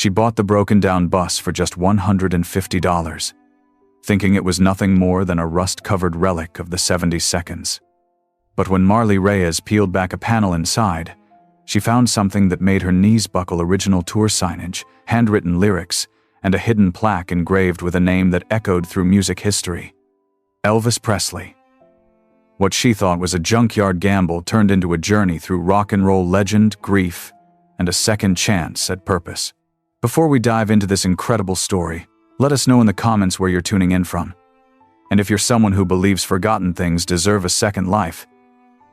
She bought the broken-down bus for just $150, thinking it was nothing more than a rust-covered relic of the 72nds. But when Marley Reyes peeled back a panel inside, she found something that made her knees buckle: original tour signage, handwritten lyrics, and a hidden plaque engraved with a name that echoed through music history: Elvis Presley. What she thought was a junkyard gamble turned into a journey through rock and roll legend, grief, and a second chance at purpose. Before we dive into this incredible story, let us know in the comments where you're tuning in from. And if you're someone who believes forgotten things deserve a second life,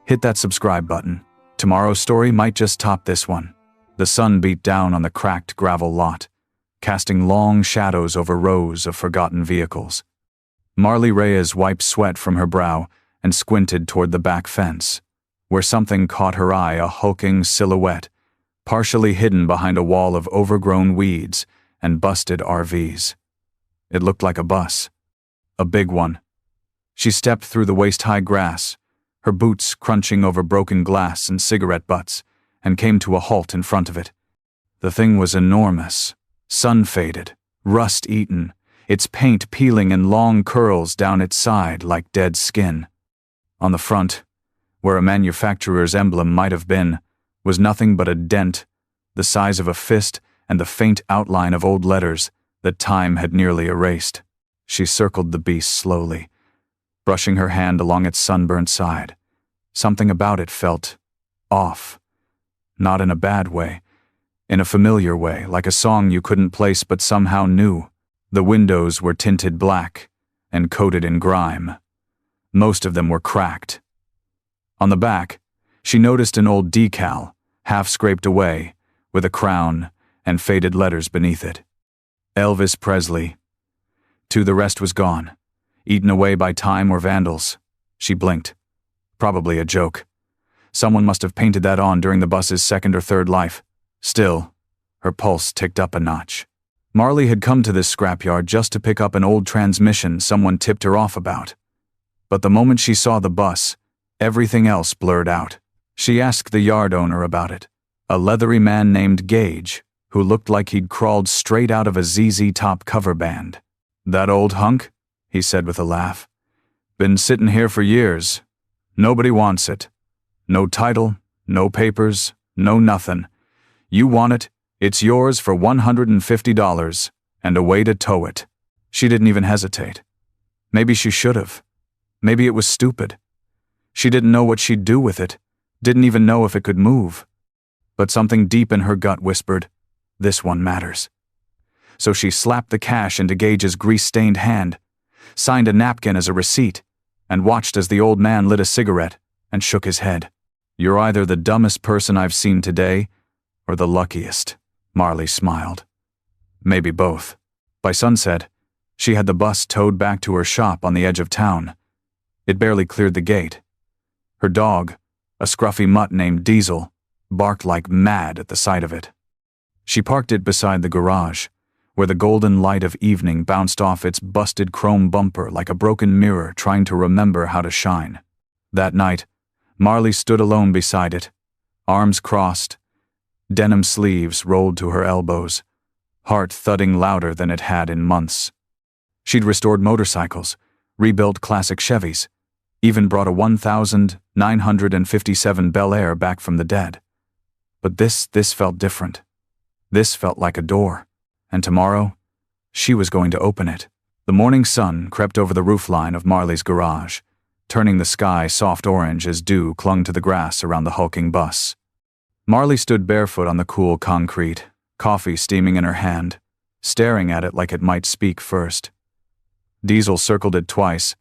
hit that subscribe button. Tomorrow's story might just top this one. The sun beat down on the cracked gravel lot, casting long shadows over rows of forgotten vehicles. Marley Reyes wiped sweat from her brow and squinted toward the back fence, where something caught her eye: a hulking silhouette, partially hidden behind a wall of overgrown weeds and busted RVs. It looked like a bus. A big one. She stepped through the waist-high grass, her boots crunching over broken glass and cigarette butts, and came to a halt in front of it. The thing was enormous, sun-faded, rust-eaten, its paint peeling in long curls down its side like dead skin. On the front, where a manufacturer's emblem might have been, was nothing but a dent the size of a fist and the faint outline of old letters that time had nearly erased. She circled the beast slowly, brushing her hand along its sunburnt side. Something about it felt off. Not in a bad way, in a familiar way, like a song you couldn't place but somehow knew. The windows were tinted black and coated in grime. Most of them were cracked. On the back, she noticed an old decal, half scraped away, with a crown and faded letters beneath it. Elvis Presley. Too, the rest was gone, eaten away by time or vandals. She blinked. Probably a joke. Someone must have painted that on during the bus's second or third life. Still, her pulse ticked up a notch. Marley had come to this scrapyard just to pick up an old transmission someone tipped her off about. But the moment she saw the bus, everything else blurred out. She asked the yard owner about it, a leathery man named Gage, who looked like he'd crawled straight out of a ZZ Top cover band. "That old hunk?" he said with a laugh. "Been sitting here for years. Nobody wants it. No title, no papers, no nothing. You want it, it's yours for $150, and a way to tow it." She didn't even hesitate. Maybe she should have. Maybe it was stupid. She didn't know what she'd do with it, didn't even know if it could move. But something deep in her gut whispered, this one matters. So she slapped the cash into Gage's grease-stained hand, signed a napkin as a receipt, and watched as the old man lit a cigarette and shook his head. "You're either the dumbest person I've seen today, or the luckiest," Marley smiled. Maybe both. By sunset, she had the bus towed back to her shop on the edge of town. It barely cleared the gate. Her dog, a scruffy mutt named Diesel, barked like mad at the sight of it. She parked it beside the garage, where the golden light of evening bounced off its busted chrome bumper like a broken mirror trying to remember how to shine. That night, Marley stood alone beside it, arms crossed, denim sleeves rolled to her elbows, heart thudding louder than it had in months. She'd restored motorcycles, rebuilt classic Chevys, even brought a 1957 Bel Air back from the dead. But this felt different. This felt like a door. And tomorrow, she was going to open it. The morning sun crept over the roofline of Marley's garage, turning the sky soft orange as dew clung to the grass around the hulking bus. Marley stood barefoot on the cool concrete, coffee steaming in her hand, staring at it like it might speak first. Diesel circled it twice,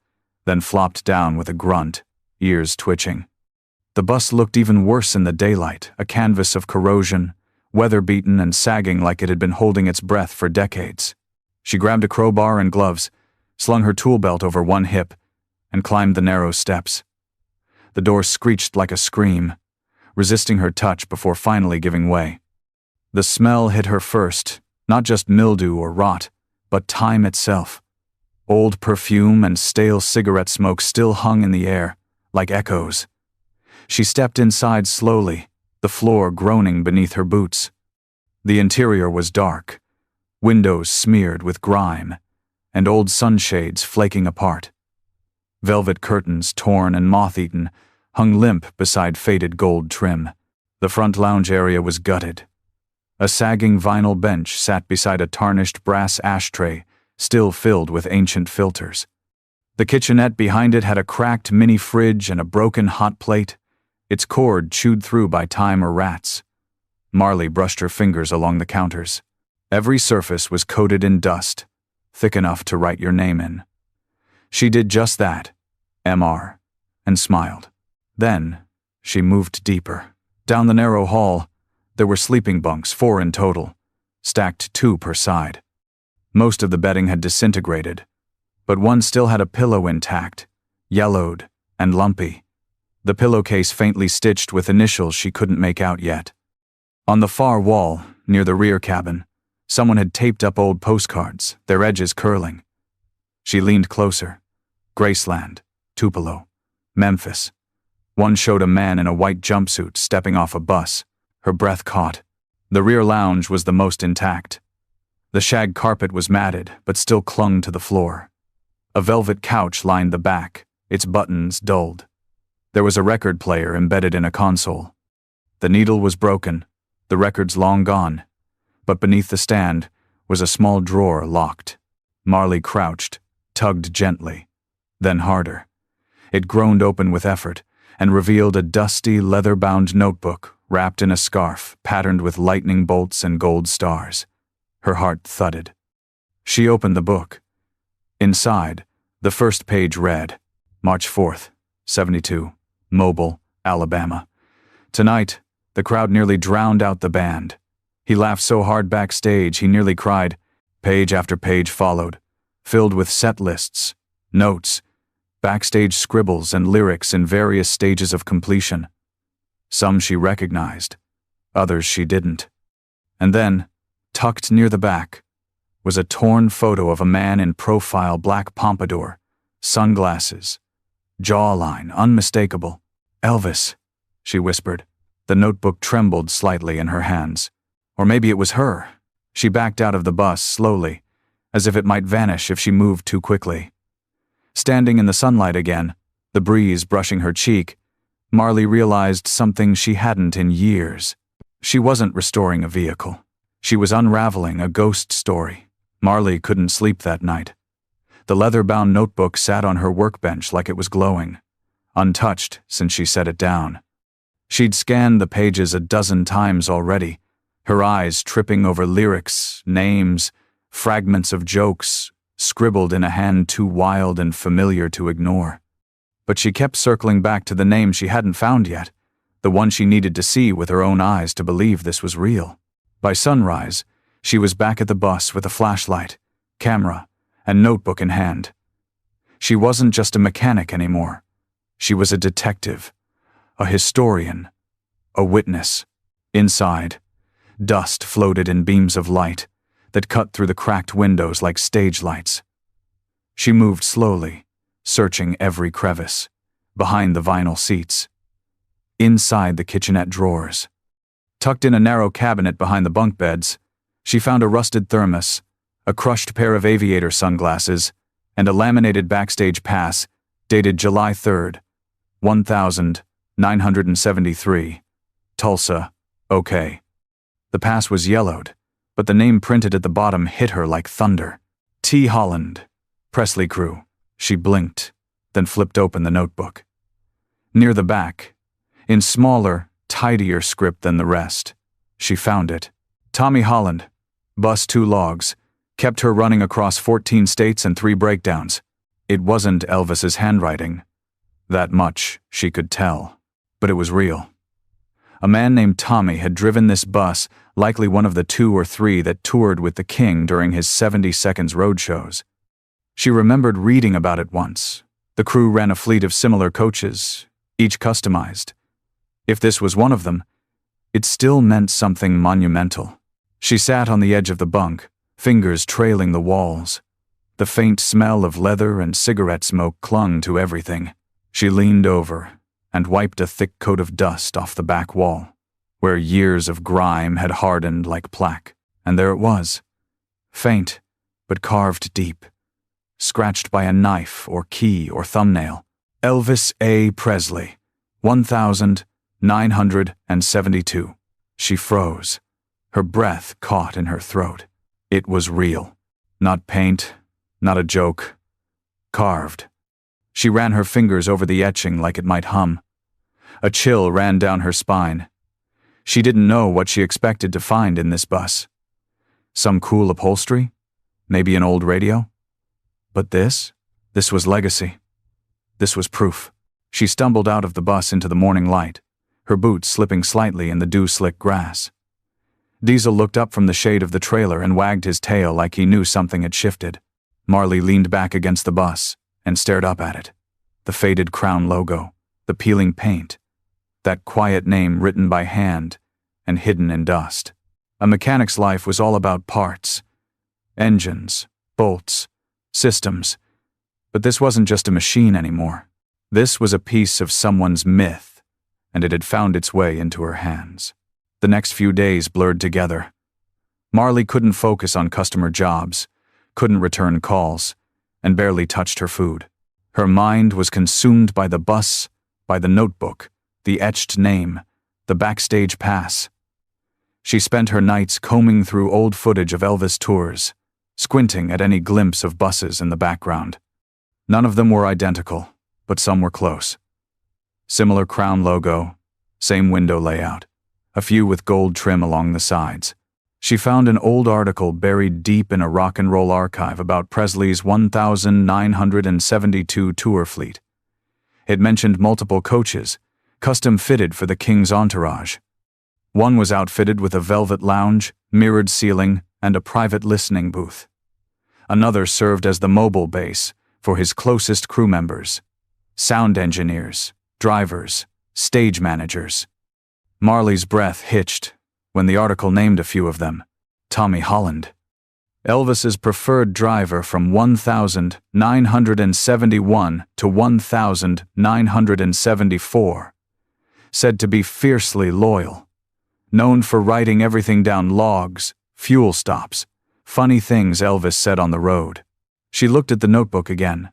then flopped down with a grunt, ears twitching. The bus looked even worse in the daylight, a canvas of corrosion, weather-beaten and sagging like it had been holding its breath for decades. She grabbed a crowbar and gloves, slung her tool belt over one hip, and climbed the narrow steps. The door screeched like a scream, resisting her touch before finally giving way. The smell hit her first, not just mildew or rot, but time itself. Old perfume and stale cigarette smoke still hung in the air, like echoes. She stepped inside slowly, the floor groaning beneath her boots. The interior was dark, windows smeared with grime, and old sunshades flaking apart. Velvet curtains, torn and moth-eaten, hung limp beside faded gold trim. The front lounge area was gutted. A sagging vinyl bench sat beside a tarnished brass ashtray, still filled with ancient filters. The kitchenette behind it had a cracked mini fridge and a broken hot plate, its cord chewed through by time or rats. Marley brushed her fingers along the counters. Every surface was coated in dust, thick enough to write your name in. She did just that, MR, and smiled. Then, she moved deeper. Down the narrow hall, there were sleeping bunks, 4 in total, stacked 2 per side. Most of the bedding had disintegrated, but one still had a pillow intact, yellowed and lumpy, the pillowcase faintly stitched with initials she couldn't make out yet. On the far wall, near the rear cabin, someone had taped up old postcards, their edges curling. She leaned closer. Graceland, Tupelo, Memphis. One showed a man in a white jumpsuit stepping off a bus, her breath caught. The rear lounge was the most intact. The shag carpet was matted, but still clung to the floor. A velvet couch lined the back, its buttons dulled. There was a record player embedded in a console. The needle was broken, the records long gone, but beneath the stand was a small drawer locked. Marley crouched, tugged gently, then harder. It groaned open with effort and revealed a dusty, leather-bound notebook wrapped in a scarf patterned with lightning bolts and gold stars. Her heart thudded. She opened the book. Inside, the first page read, March 4th, 72, Mobile, Alabama. Tonight, the crowd nearly drowned out the band. He laughed so hard backstage he nearly cried. Page after page followed, filled with set lists, notes, backstage scribbles and lyrics in various stages of completion. Some she recognized, others she didn't. And then, tucked near the back, was a torn photo of a man in profile black pompadour, sunglasses, jawline unmistakable. Elvis, she whispered. The notebook trembled slightly in her hands. Or maybe it was her. She backed out of the bus slowly, as if it might vanish if she moved too quickly. Standing in the sunlight again, the breeze brushing her cheek, Marley realized something she hadn't in years. She wasn't restoring a vehicle. She was unraveling a ghost story. Marley couldn't sleep that night. The leather-bound notebook sat on her workbench like it was glowing, untouched since she set it down. She'd scanned the pages a dozen times already, her eyes tripping over lyrics, names, fragments of jokes, scribbled in a hand too wild and familiar to ignore. But she kept circling back to the name she hadn't found yet, the one she needed to see with her own eyes to believe this was real. By sunrise, she was back at the bus with a flashlight, camera, and notebook in hand. She wasn't just a mechanic anymore. She was a detective, a historian, a witness. Inside, dust floated in beams of light that cut through the cracked windows like stage lights. She moved slowly, searching every crevice, behind the vinyl seats, inside the kitchenette drawers. Tucked in a narrow cabinet behind the bunk beds, she found a rusted thermos, a crushed pair of aviator sunglasses, and a laminated backstage pass dated July 3rd, 1973, Tulsa, OK. The pass was yellowed, but the name printed at the bottom hit her like thunder. T. Holland, Presley Crew. She blinked, then flipped open the notebook. Near the back, in smaller, tidier script than the rest, she found it. Tommy Holland, bus 2 logs, kept her running across 14 states and 3 breakdowns. It wasn't Elvis's handwriting. That much she could tell, but it was real. A man named Tommy had driven this bus, likely one of the 2 or 3 that toured with the King during his 70 Seconds road shows. She remembered reading about it once. The crew ran a fleet of similar coaches, each customized. If this was one of them, it still meant something monumental. She sat on the edge of the bunk, fingers trailing the walls. The faint smell of leather and cigarette smoke clung to everything. She leaned over and wiped a thick coat of dust off the back wall. where years of grime had hardened like plaque. And there it was, faint, but carved deep, scratched by a knife or key or thumbnail. Elvis A. Presley, 1972. She froze. Her breath caught in her throat. It was real. Not paint, not a joke. Carved. She ran her fingers over the etching like it might hum. A chill ran down her spine. She didn't know what she expected to find in this bus. Some cool upholstery? Maybe an old radio? But this was legacy. This was proof. She stumbled out of the bus into the morning light, her boots slipping slightly in the dew-slick grass. Diesel looked up from the shade of the trailer and wagged his tail like he knew something had shifted. Marley leaned back against the bus and stared up at it. The faded crown logo, the peeling paint, that quiet name written by hand and hidden in dust. A mechanic's life was all about parts, engines, bolts, systems. But this wasn't just a machine anymore. This was a piece of someone's myth, and it had found its way into her hands. The next few days blurred together. Marley couldn't focus on customer jobs, couldn't return calls, and barely touched her food. Her mind was consumed by the bus, by the notebook, the etched name, the backstage pass. She spent her nights combing through old footage of Elvis tours, squinting at any glimpse of buses in the background. None of them were identical, but some were close. Similar crown logo, same window layout, a few with gold trim along the sides. She found an old article buried deep in a rock and roll archive about Presley's 1972 tour fleet. It mentioned multiple coaches, custom fitted for the King's entourage. One was outfitted with a velvet lounge, mirrored ceiling, and a private listening booth. Another served as the mobile base for his closest crew members, sound engineers, drivers, stage managers. Marley's breath hitched when the article named a few of them. Tommy Holland, Elvis's preferred driver from 1971 to 1974, said to be fiercely loyal, known for writing everything down: logs, fuel stops, funny things Elvis said on the road. She looked at the notebook again.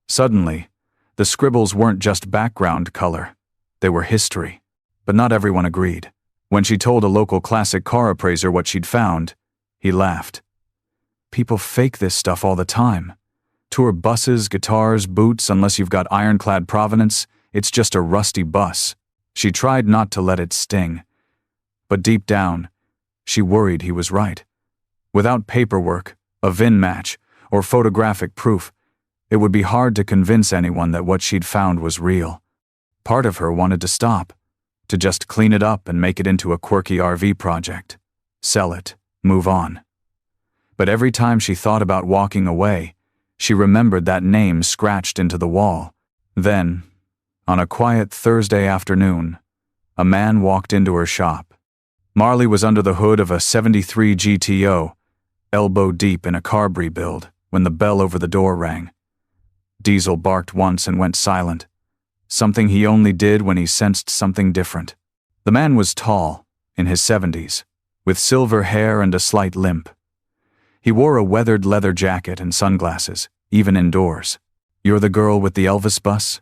Suddenly, the scribbles weren't just background color, they were history. But not everyone agreed. When she told a local classic car appraiser what she'd found, he laughed. People fake this stuff all the time. Tour buses, guitars, boots, unless you've got ironclad provenance, it's just a rusty bus. She tried not to let it sting. But deep down, she worried he was right. Without paperwork, a VIN match, or photographic proof, it would be hard to convince anyone that what she'd found was real. Part of her wanted to stop, to just clean it up and make it into a quirky RV project. Sell it, move on. But every time she thought about walking away, she remembered that name scratched into the wall. Then, on a quiet Thursday afternoon, a man walked into her shop. Marley was under the hood of a '73 GTO, elbow deep in a carb rebuild, when the bell over the door rang. Diesel barked once and went silent, something he only did when he sensed something different. The man was tall, in his 70s, with silver hair and a slight limp. He wore a weathered leather jacket and sunglasses, even indoors. "You're the girl with the Elvis bus?"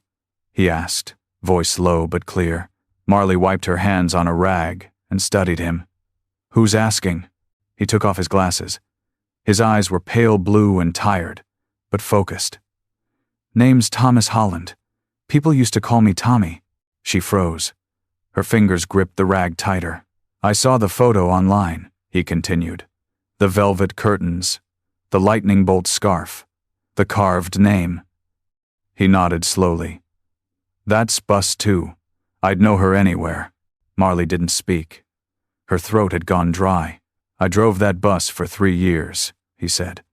he asked, voice low but clear. Marley wiped her hands on a rag and studied him. "Who's asking?" He took off his glasses. His eyes were pale blue and tired, but focused. "Name's Thomas Holland. People used to call me Tommy." She froze. Her fingers gripped the rag tighter. "I saw the photo online," he continued. "The velvet curtains, the lightning bolt scarf, the carved name." He nodded slowly. "That's Bus 2. I'd know her anywhere." Marley didn't speak. Her throat had gone dry. "I drove that bus for 3 years," he said.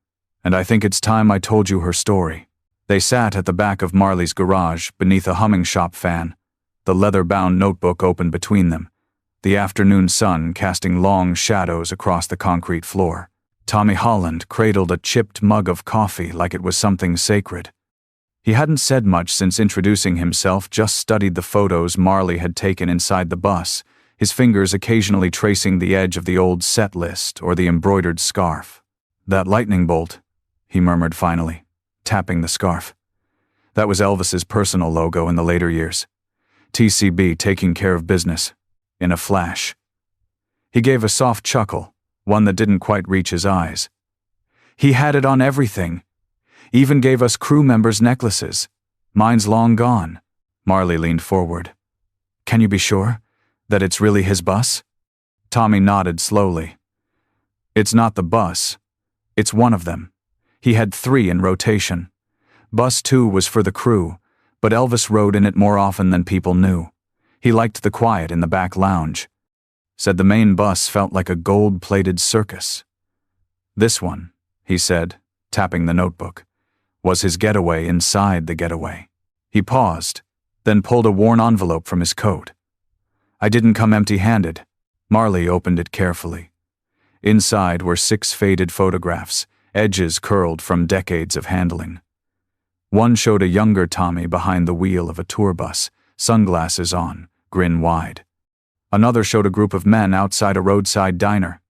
"And I think it's time I told you her story." They sat at the back of Marley's garage beneath a humming shop fan, the leather-bound notebook open between them, the afternoon sun casting long shadows across the concrete floor. Tommy Holland cradled a chipped mug of coffee like it was something sacred. He hadn't said much since introducing himself, just studied the photos Marley had taken inside the bus, his fingers occasionally tracing the edge of the old set list or the embroidered scarf. "That lightning bolt," he murmured finally, tapping the scarf. "That was Elvis's personal logo in the later years. TCB, taking care of business. In a flash." He gave a soft chuckle, one that didn't quite reach his eyes. "He had it on everything. Even gave us crew members' necklaces. Mine's long gone." Marley leaned forward. "Can you be sure that it's really his bus?" Tommy nodded slowly. "It's not the bus. It's one of them. He had 3 in rotation. Bus 2 was for the crew, but Elvis rode in it more often than people knew. He liked the quiet in the back lounge. Said the main bus felt like a gold-plated circus. This one," he said, tapping the notebook, "was his getaway inside the getaway." He paused, then pulled a worn envelope from his coat. "I didn't come empty-handed." Marley opened it carefully. Inside were 6 faded photographs, edges curled from decades of handling. One showed a younger Tommy behind the wheel of a tour bus, sunglasses on, grin wide. Another showed a group of men outside a roadside diner.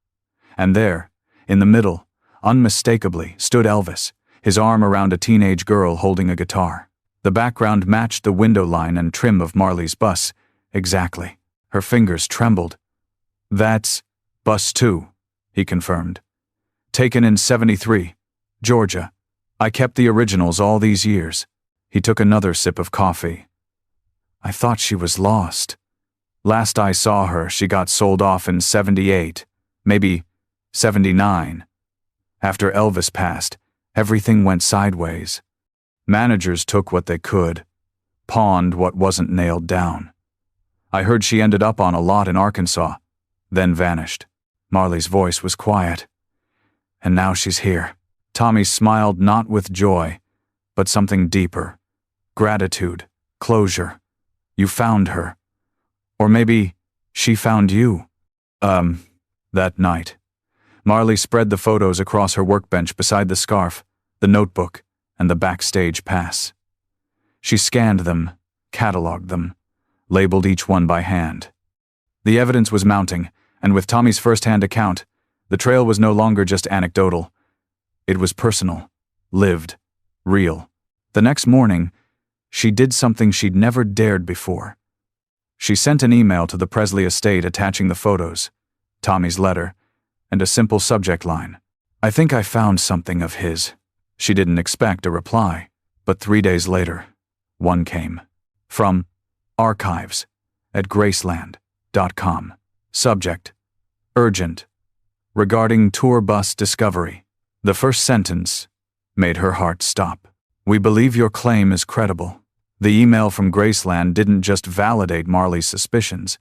And there, in the middle, unmistakably, stood Elvis, his arm around a teenage girl holding a guitar. The background matched the window line and trim of Marley's bus, exactly. Her fingers trembled. "That's bus 2, he confirmed. "Taken in 73, Georgia. I kept the originals all these years." He took another sip of coffee. "I thought she was lost. Last I saw her, she got sold off in 78, maybe 79. After Elvis passed, everything went sideways. Managers took what they could, pawned what wasn't nailed down. I heard she ended up on a lot in Arkansas, then vanished." Marley's voice was quiet. "And now she's here." Tommy smiled, not with joy, but something deeper. Gratitude, closure. "You found her. Or maybe she found you." That night. Marley spread the photos across her workbench beside the scarf, the notebook, and the backstage pass. She scanned them, cataloged them, labeled each one by hand. The evidence was mounting, and with Tommy's first-hand account, the trail was no longer just anecdotal. It was personal, lived, real. The next morning, she did something she'd never dared before. She sent an email to the Presley estate attaching the photos, Tommy's letter, and a simple subject line. "I think I found something of his." She didn't expect a reply, but 3 days later, one came. From archives@graceland.com. Subject: urgent. Regarding tour bus discovery. The first sentence made her heart stop. "We believe your claim is credible." The email from Graceland didn't just validate Marley's suspicions,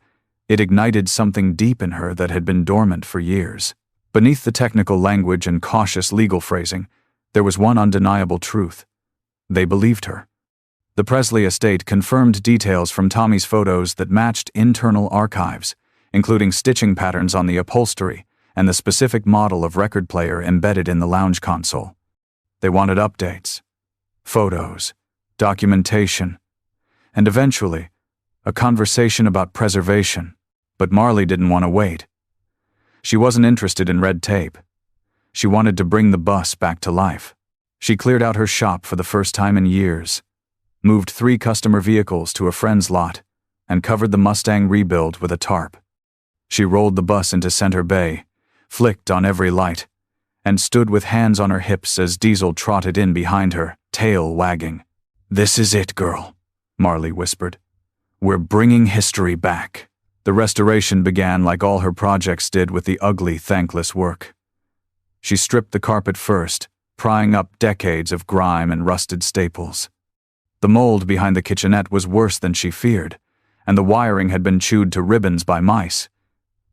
it ignited something deep in her that had been dormant for years. Beneath the technical language and cautious legal phrasing, there was one undeniable truth. They believed her. The Presley estate confirmed details from Tommy's photos that matched internal archives, including stitching patterns on the upholstery and the specific model of record player embedded in the lounge console. They wanted updates, photos, documentation, and eventually, a conversation about preservation. But Marley didn't want to wait. She wasn't interested in red tape. She wanted to bring the bus back to life. She cleared out her shop for the first time in years, moved 3 customer vehicles to a friend's lot, and covered the Mustang rebuild with a tarp. She rolled the bus into Center Bay, flicked on every light, and stood with hands on her hips as Diesel trotted in behind her, tail wagging. "This is it, girl," Marley whispered. "We're bringing history back." The restoration began like all her projects did, with the ugly, thankless work. She stripped the carpet first, prying up decades of grime and rusted staples. The mold behind the kitchenette was worse than she feared, and the wiring had been chewed to ribbons by mice.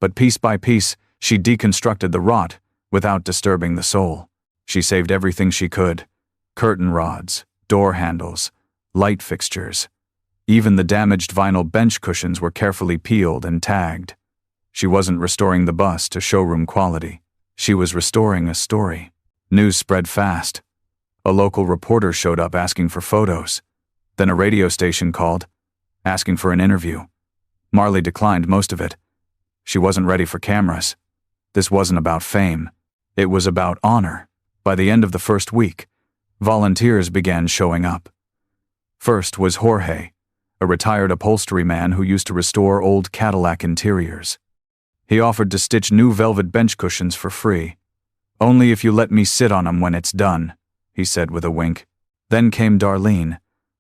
But piece by piece, she deconstructed the rot without disturbing the soul. She saved everything she could: curtain rods, door handles, light fixtures. Even the damaged vinyl bench cushions were carefully peeled and tagged. She wasn't restoring the bus to showroom quality. She was restoring a story. News spread fast. A local reporter showed up asking for photos. Then a radio station called, asking for an interview. Marley declined most of it, She wasn't ready for cameras. This wasn't about fame. It was about honor. By the end of the first week, volunteers began showing up. First was Jorge, a retired upholstery man who used to restore old Cadillac interiors. He offered to stitch new velvet bench cushions for free. "Only if you let me sit on 'em when it's done," he said with a wink. Then came Darlene,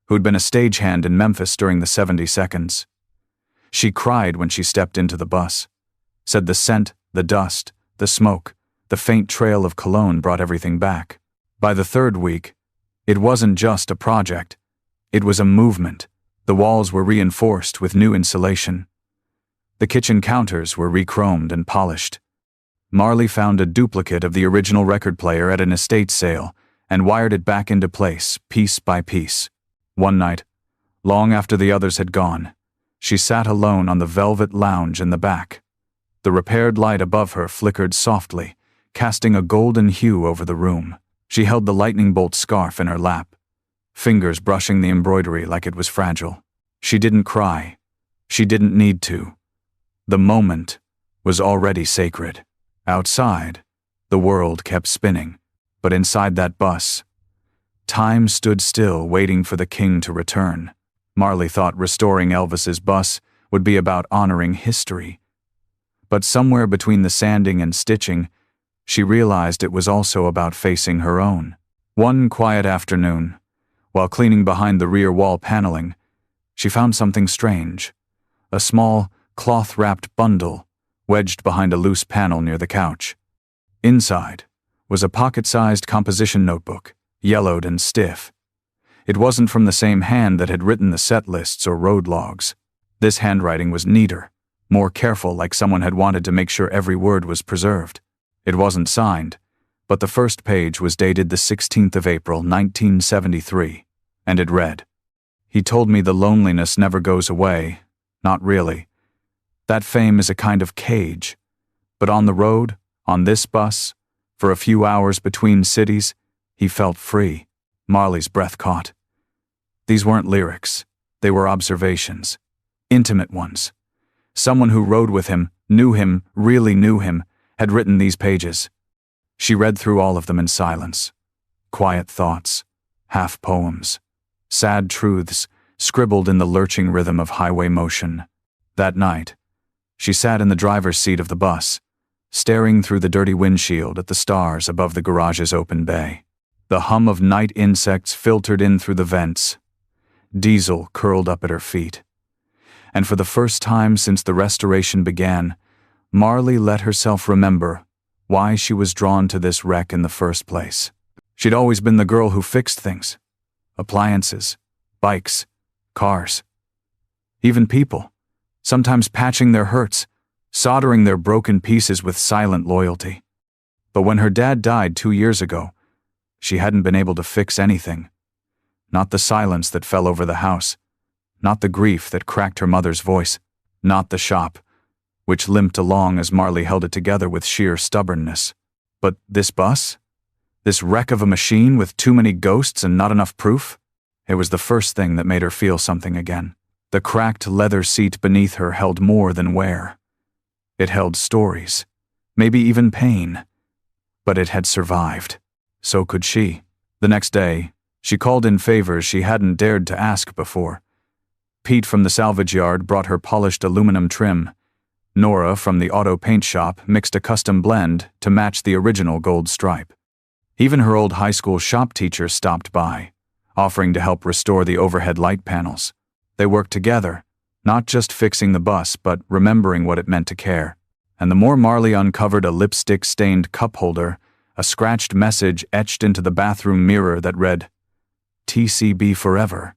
who'd been a stagehand in Memphis during the 70 seconds. She cried when she stepped into the bus, said the scent, the dust, the smoke, the faint trail of cologne brought everything back. By the third week, it wasn't just a project. It was a movement. The walls were reinforced with new insulation. The kitchen counters were re-chromed and polished. Marley found a duplicate of the original record player at an estate sale and wired it back into place, piece by piece. One night, long after the others had gone, she sat alone on the velvet lounge in the back. The repaired light above her flickered softly, casting a golden hue over the room. She held the lightning bolt scarf in her lap, fingers brushing the embroidery like it was fragile. She didn't cry. She didn't need to. The moment was already sacred. Outside, the world kept spinning, but inside that bus, time stood still, waiting for the king to return. Marley thought restoring Elvis's bus would be about honoring history. But somewhere between the sanding and stitching, she realized it was also about facing her own. One quiet afternoon, while cleaning behind the rear wall paneling, she found something strange. A small, cloth-wrapped bundle wedged behind a loose panel near the couch. Inside was a pocket-sized composition notebook, yellowed and stiff. It wasn't from the same hand that had written the set lists or road logs. This handwriting was neater, more careful, like someone had wanted to make sure every word was preserved. It wasn't signed, but the first page was dated the 16th of April, 1973, and it read, "He told me the loneliness never goes away. Not really. That fame is a kind of cage. But on the road, on this bus, for a few hours between cities, he felt free." Marley's breath caught. These weren't lyrics. They were observations. Intimate ones. Someone who rode with him, knew him, really knew him, had written these pages. She read through all of them in silence. Quiet thoughts, half poems, sad truths scribbled in the lurching rhythm of highway motion. That night, she sat in the driver's seat of the bus, staring through the dirty windshield at the stars above the garage's open bay. The hum of night insects filtered in through the vents. Diesel curled up at her feet. And for the first time since the restoration began, Marley let herself remember why she was drawn to this wreck in the first place. She'd always been the girl who fixed things. Appliances, bikes, cars. Even people, sometimes patching their hurts, soldering their broken pieces with silent loyalty. But when her dad died 2 years ago, she hadn't been able to fix anything. Not the silence that fell over the house, not the grief that cracked her mother's voice, not the shop, which limped along as Marley held it together with sheer stubbornness. But this bus? This wreck of a machine with too many ghosts and not enough proof? It was the first thing that made her feel something again. The cracked leather seat beneath her held more than wear. It held stories, maybe even pain. But it had survived. So could she. The next day, she called in favors she hadn't dared to ask before. Pete from the salvage yard brought her polished aluminum trim. Nora from the auto paint shop mixed a custom blend to match the original gold stripe. Even her old high school shop teacher stopped by, offering to help restore the overhead light panels. They worked together, not just fixing the bus, but remembering what it meant to care. And the more Marley uncovered a lipstick-stained cup holder, a scratched message etched into the bathroom mirror that read, "TCB forever,"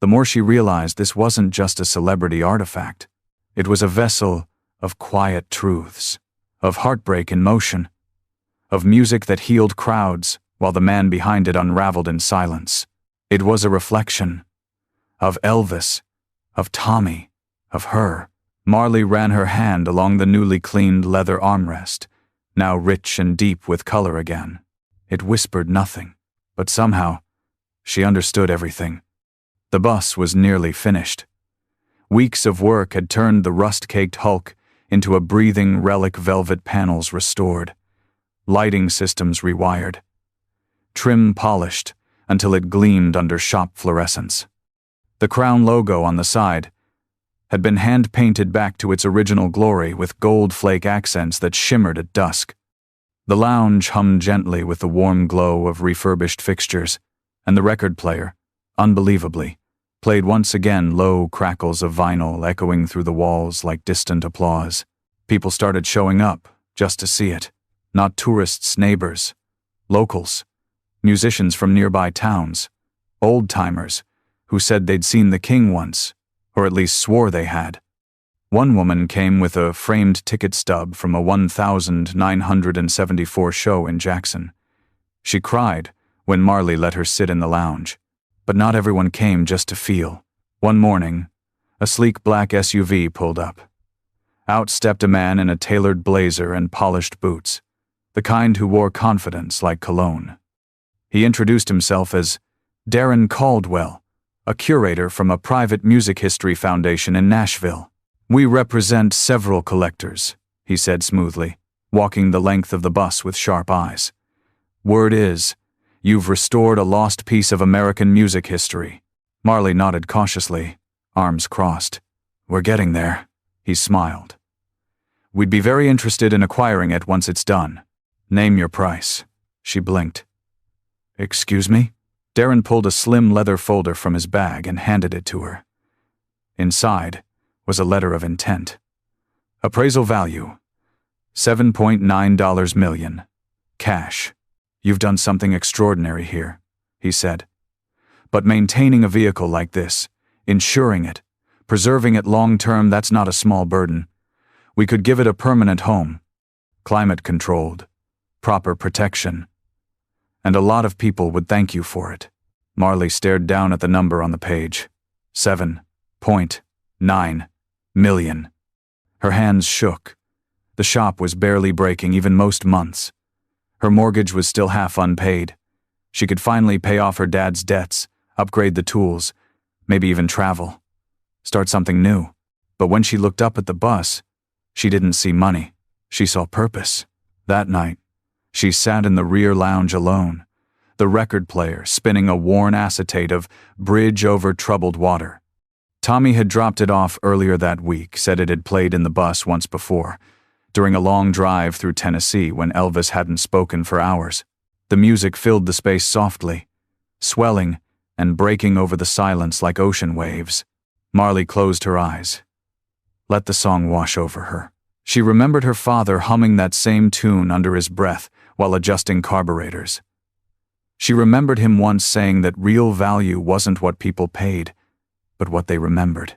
the more she realized this wasn't just a celebrity artifact. It was a vessel of quiet truths, of heartbreak in motion, of music that healed crowds while the man behind it unraveled in silence. It was a reflection of Elvis, of Tommy, of her. Marley ran her hand along the newly cleaned leather armrest, now rich and deep with color again. It whispered nothing, but somehow she understood everything. The bus was nearly finished. Weeks of work had turned the rust-caked hulk into a breathing relic, velvet panels restored, lighting systems rewired, trim polished until it gleamed under shop fluorescence. The crown logo on the side had been hand-painted back to its original glory with gold flake accents that shimmered at dusk. The lounge hummed gently with the warm glow of refurbished fixtures, and the record player, unbelievably, played once again, low crackles of vinyl echoing through the walls like distant applause. People started showing up just to see it. Not tourists, neighbors, locals, musicians from nearby towns, old-timers who said they'd seen the king once, or at least swore they had. One woman came with a framed ticket stub from a 1974 show in Jackson. She cried when Marley let her sit in the lounge. But not everyone came just to feel. One morning, a sleek black SUV pulled up. Out stepped a man in a tailored blazer and polished boots, the kind who wore confidence like cologne. He introduced himself as Darren Caldwell, a curator from a private music history foundation in Nashville. "We represent several collectors," he said smoothly, walking the length of the bus with sharp eyes. "Word is, you've restored a lost piece of American music history." Marley nodded cautiously, arms crossed. "We're getting there," he smiled. "We'd be very interested in acquiring it once it's done." "Name your price." She blinked. "Excuse me?" Darren pulled a slim leather folder from his bag and handed it to her. Inside was a letter of intent. Appraisal value, $7.9 million. Cash. "You've done something extraordinary here," he said. "But maintaining a vehicle like this, insuring it, preserving it long-term, that's not a small burden. We could give it a permanent home, climate-controlled, proper protection. And a lot of people would thank you for it." Marley stared down at the number on the page. $7.9 million. Her hands shook. The shop was barely breaking even most months. Her mortgage was still half unpaid. She could finally pay off her dad's debts, upgrade the tools, maybe even travel, start something new. But when she looked up at the bus, she didn't see money. She saw purpose. That night, she sat in the rear lounge alone, the record player spinning a worn acetate of Bridge Over Troubled Water. Tommy had dropped it off earlier that week, said it had played in the bus once before, during a long drive through Tennessee when Elvis hadn't spoken for hours. The music filled the space softly, swelling and breaking over the silence like ocean waves. Marley closed her eyes. Let the song wash over her. She remembered her father humming that same tune under his breath while adjusting carburetors. She remembered him once saying that real value wasn't what people paid, but what they remembered.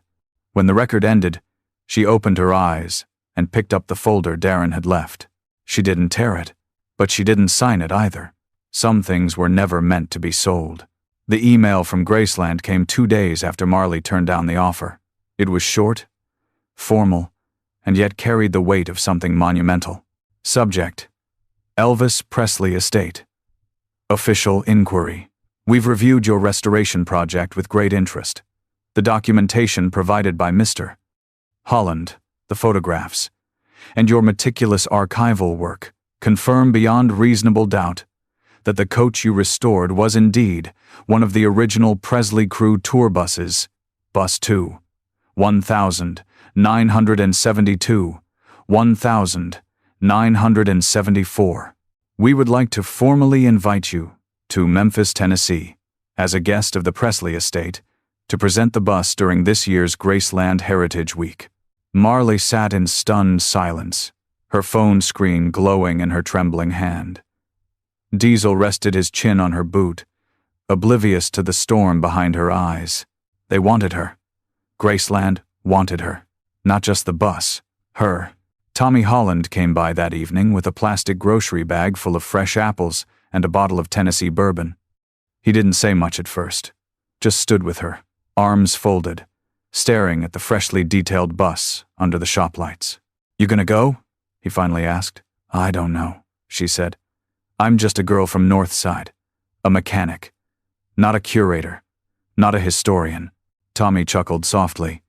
When the record ended, she opened her eyes and picked up the folder Darren had left. She didn't tear it, but she didn't sign it either. Some things were never meant to be sold. The email from Graceland came 2 days after Marley turned down the offer. It was short, formal, and yet carried the weight of something monumental. Subject: Elvis Presley Estate. Official inquiry. We've reviewed your restoration project with great interest. The documentation provided by Mr. Holland, the photographs, and your meticulous archival work confirm beyond reasonable doubt that the coach you restored was indeed one of the original Presley Crew tour buses, Bus 2, 1972, 1974. We would like to formally invite you to Memphis, Tennessee, as a guest of the Presley Estate, to present the bus during this year's Graceland Heritage Week. Marley sat in stunned silence, her phone screen glowing in her trembling hand. Diesel rested his chin on her boot, oblivious to the storm behind her eyes. They wanted her. Graceland wanted her. Not just the bus, her. Tommy Holland came by that evening with a plastic grocery bag full of fresh apples and a bottle of Tennessee bourbon. He didn't say much at first, just stood with her, arms folded, staring at the freshly detailed bus under the shop lights. "You gonna go?" he finally asked. "I don't know," she said. "I'm just a girl from Northside, a mechanic, not a curator, not a historian." Tommy chuckled softly.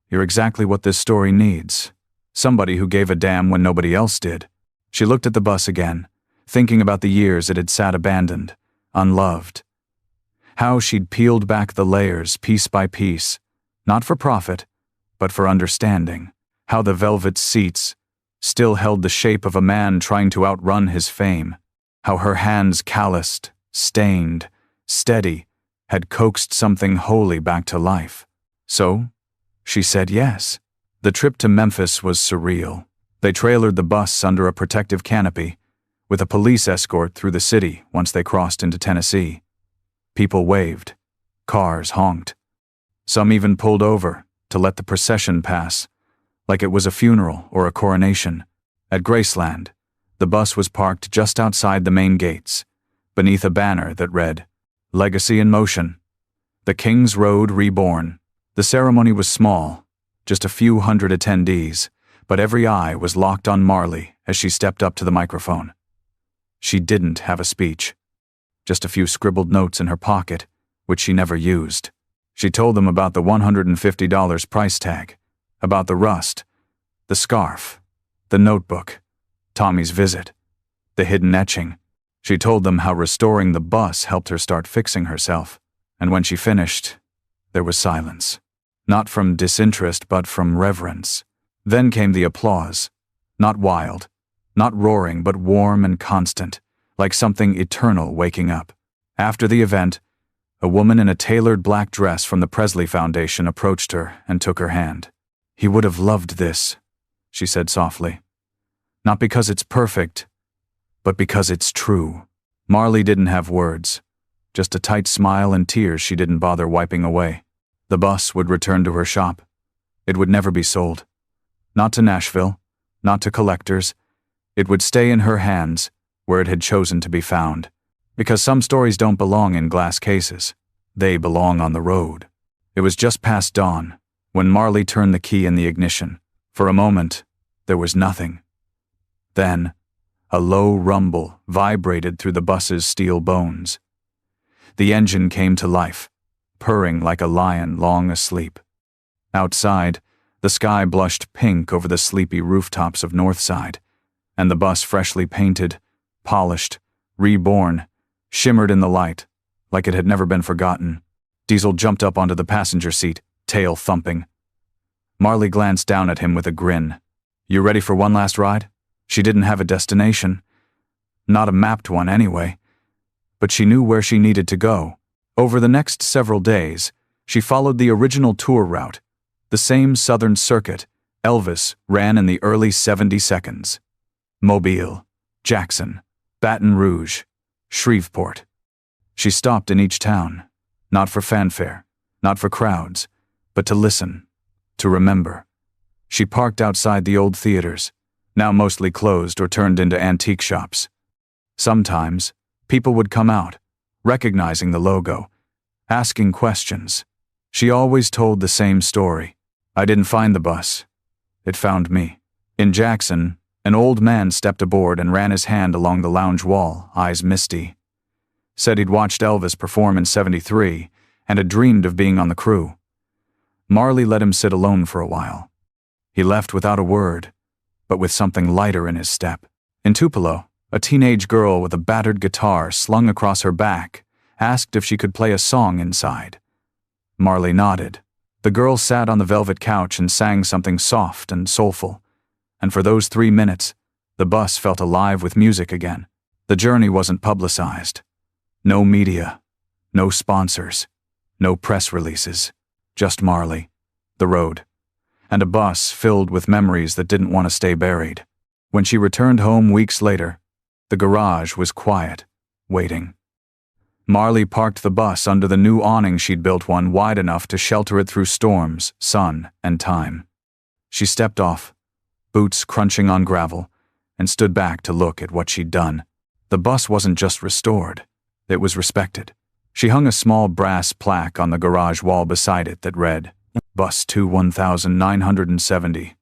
"You're exactly what this story needs. Somebody who gave a damn when nobody else did. She looked at the bus again, thinking about the years it had sat abandoned, unloved. How she'd peeled back the layers piece by piece, not for profit, but for understanding. How the velvet seats still held the shape of a man trying to outrun his fame. How her hands calloused, stained, steady, had coaxed something holy back to life. So, she said yes. The trip to Memphis was surreal. They trailered the bus under a protective canopy, with a police escort through the city once they crossed into Tennessee. People waved. Cars honked. Some even pulled over to let the procession pass, like it was a funeral or a coronation. At Graceland, the bus was parked just outside the main gates, beneath a banner that read, "Legacy in Motion. The King's Road Reborn." The ceremony was small, just a few hundred attendees, but every eye was locked on Marley as she stepped up to the microphone. She didn't have a speech, just a few scribbled notes in her pocket, which she never used. She told them about the $150 price tag, about the rust, the scarf, the notebook, Tommy's visit, the hidden etching. She told them how restoring the bus helped her start fixing herself, and when she finished, there was silence. Not from disinterest, but from reverence. Then came the applause. Not wild, not roaring, but warm and constant, like something eternal waking up. After the event, a woman in a tailored black dress from the Presley Foundation approached her and took her hand. "He would have loved this," she said softly. "Not because it's perfect, but because it's true." Marley didn't have words, just a tight smile and tears she didn't bother wiping away. The bus would return to her shop. It would never be sold. Not to Nashville, not to collectors. It would stay in her hands, where it had chosen to be found. Because some stories don't belong in glass cases. They belong on the road. It was just past dawn, when Marley turned the key in the ignition. For a moment, there was nothing. Then, a low rumble vibrated through the bus's steel bones. The engine came to life, purring like a lion long asleep. Outside, the sky blushed pink over the sleepy rooftops of Northside, and the bus, freshly painted, polished, reborn, shimmered in the light, like it had never been forgotten. Diesel jumped up onto the passenger seat, tail thumping. Marley glanced down at him with a grin. "You ready for one last ride?" She didn't have a destination. Not a mapped one anyway. But she knew where she needed to go. Over the next several days, she followed the original tour route, the same southern circuit Elvis ran in the early 70s. Mobile, Jackson, Baton Rouge, Shreveport. She stopped in each town, not for fanfare, not for crowds, but to listen, to remember. She parked outside the old theaters, now mostly closed or turned into antique shops. Sometimes, people would come out, recognizing the logo, asking questions. She always told the same story. "I didn't find the bus. It found me." In Jackson, an old man stepped aboard and ran his hand along the lounge wall, eyes misty. Said he'd watched Elvis perform in '73 and had dreamed of being on the crew. Marley let him sit alone for a while. He left without a word, but with something lighter in his step. In Tupelo, a teenage girl with a battered guitar slung across her back asked if she could play a song inside. Marley nodded. The girl sat on the velvet couch and sang something soft and soulful. And for those 3 minutes, the bus felt alive with music again. The journey wasn't publicized. No media, no sponsors, no press releases. Just Marley, the road, and a bus filled with memories that didn't want to stay buried. When she returned home weeks later, the garage was quiet, waiting. Marley parked the bus under the new awning she'd built, one wide enough to shelter it through storms, sun, and time. She stepped off, boots crunching on gravel, and stood back to look at what she'd done. The bus wasn't just restored, it was respected. She hung a small brass plaque on the garage wall beside it that read, "Bus 21970,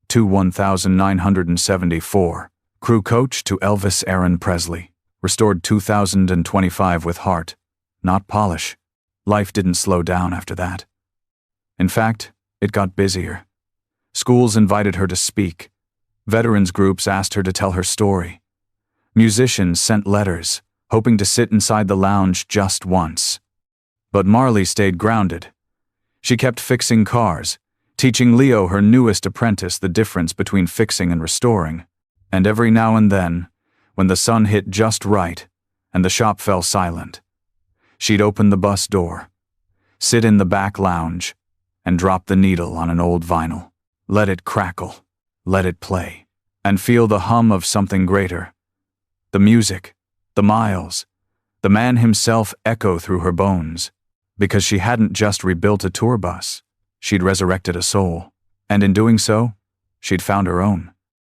21974, crew coach to Elvis Aaron Presley. Restored 2025 with heart, not polish." Life didn't slow down after that. In fact, it got busier. Schools invited her to speak. Veterans groups asked her to tell her story. Musicians sent letters, hoping to sit inside the lounge just once. But Marley stayed grounded. She kept fixing cars, teaching Leo, her newest apprentice, the difference between fixing and restoring. And every now and then, when the sun hit just right and the shop fell silent, she'd open the bus door, sit in the back lounge, and drop the needle on an old vinyl. Let it crackle, let it play, and feel the hum of something greater. The music, the miles, the man himself echo through her bones, because she hadn't just rebuilt a tour bus, she'd resurrected a soul, and in doing so, she'd found her own.